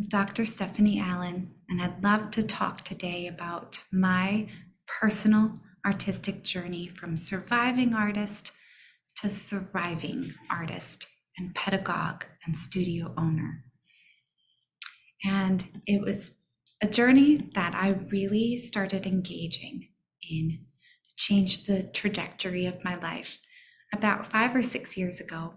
Dr. Stephanie Allen, and I'd love to talk today about my personal artistic journey from surviving artist to thriving artist and pedagogue and studio owner. And it was a journey that I really started engaging in, changed the trajectory of my life about 5 or 6 years ago.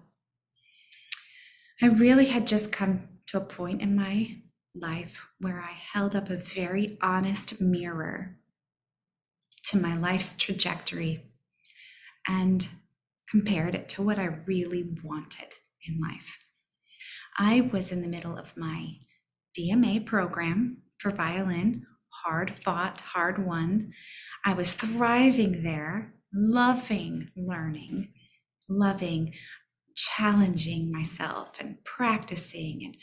I really had just come to a point in my life where I held up a very honest mirror to my life's trajectory and compared it to what I really wanted in life. I was in the middle of my DMA program for violin, hard fought, hard won. I was thriving there, loving learning, loving challenging myself and practicing and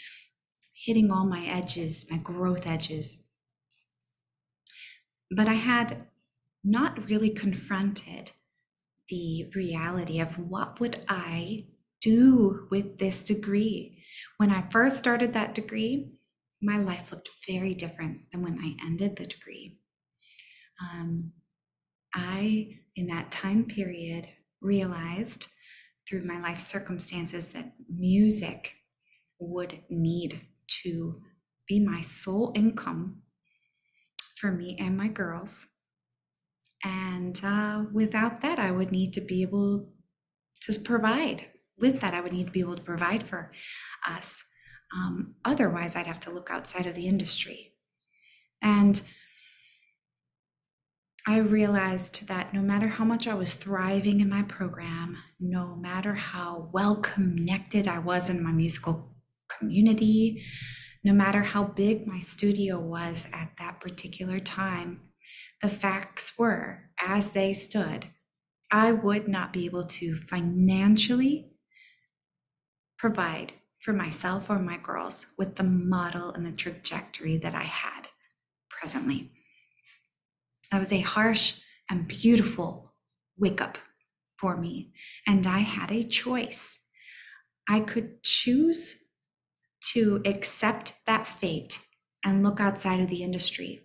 hitting all my edges, my growth edges. But I had not really confronted the reality of what would I do with this degree. When I first started that degree, my life looked very different than when I ended the degree. I, in that time period, realized through my life circumstances that music would need to be my sole income for me and my girls. And without that, I would need to be able to provide. With that, I would need to be able to provide for us. Otherwise, I'd have to look outside of the industry. And I realized that no matter how much I was thriving in my program, no matter how well connected I was in my musical community, no matter how big my studio was at that particular time, the facts were, as they stood, I would not be able to financially provide for myself or my girls with the model and the trajectory that I had presently. That was a harsh and beautiful wake up for me. And I had a choice. I could choose to accept that fate and look outside of the industry.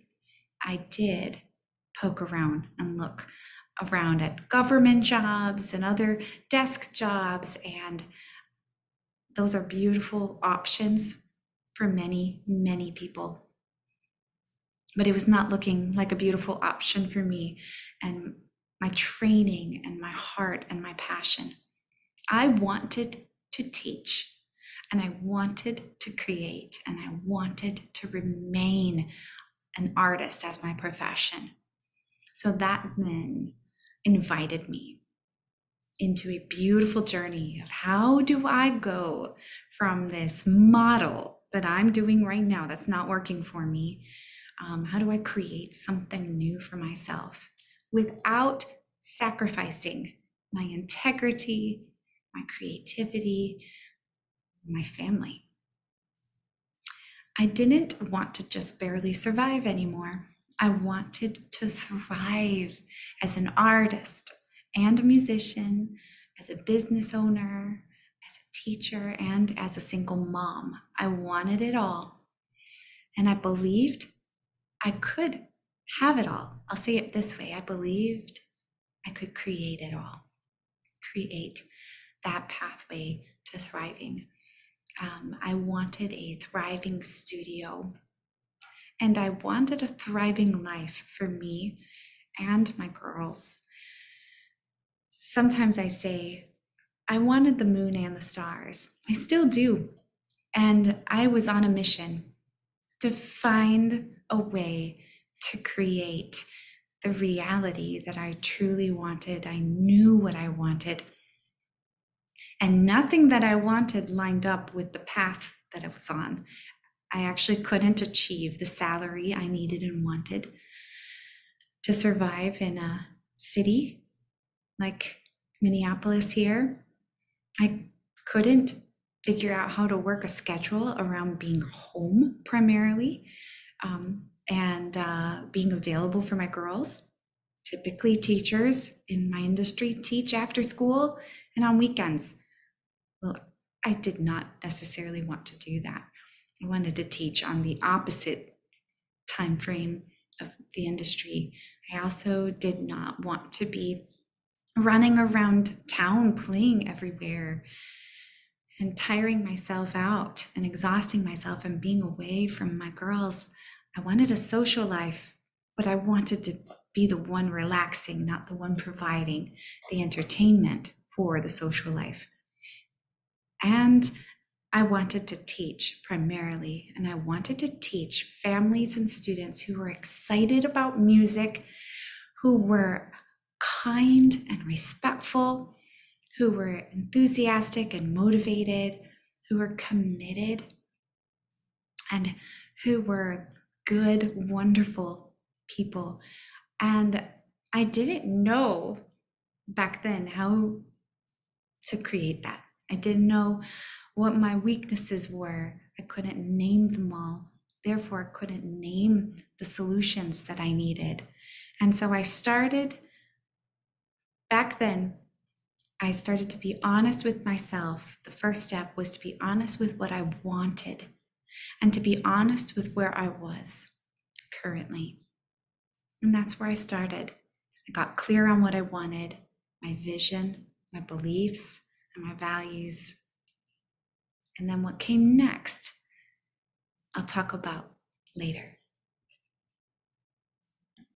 I did poke around and look around at government jobs and other desk jobs, and those are beautiful options for many, many people. But it was not looking like a beautiful option for me and my training and my heart and my passion. I wanted to teach, and I wanted to create, and I wanted to remain an artist as my profession. So that then invited me into a beautiful journey of how do I go from this model that I'm doing right now that's not working for me. How do I create something new for myself without sacrificing my integrity, my creativity, my family? I didn't want to just barely survive anymore. I wanted to thrive as an artist and a musician, as a business owner, as a teacher, and as a single mom. I wanted it all. And I believed I could have it all. I'll say it this way. I believed I could create it all, create that pathway to thriving. I wanted a thriving studio, and I wanted a thriving life for me and my girls. Sometimes I say, I wanted the moon and the stars. I still do. And I was on a mission to find a way to create the reality that I truly wanted. I knew what I wanted. And nothing that I wanted lined up with the path that I was on. I actually couldn't achieve the salary I needed and wanted to survive in a city like Minneapolis here. I couldn't figure out how to work a schedule around being home primarily and being available for my girls. Typically, teachers in my industry teach after school and on weekends. Well, I did not necessarily want to do that. I wanted to teach on the opposite time frame of the industry. I also did not want to be running around town playing everywhere and tiring myself out and exhausting myself and being away from my girls. I wanted a social life, but I wanted to be the one relaxing, not the one providing the entertainment for the social life. And I wanted to teach primarily, and I wanted to teach families and students who were excited about music, who were kind and respectful, who were enthusiastic and motivated, who were committed, and who were good, wonderful people. And I didn't know back then how to create that. I didn't know what my weaknesses were. I couldn't name them all. Therefore, I couldn't name the solutions that I needed. And so I started back then. I started to be honest with myself. The first step was to be honest with what I wanted and to be honest with where I was currently. And that's where I started. I got clear on what I wanted, my vision, my beliefs, and my values. And then what came next, I'll talk about later.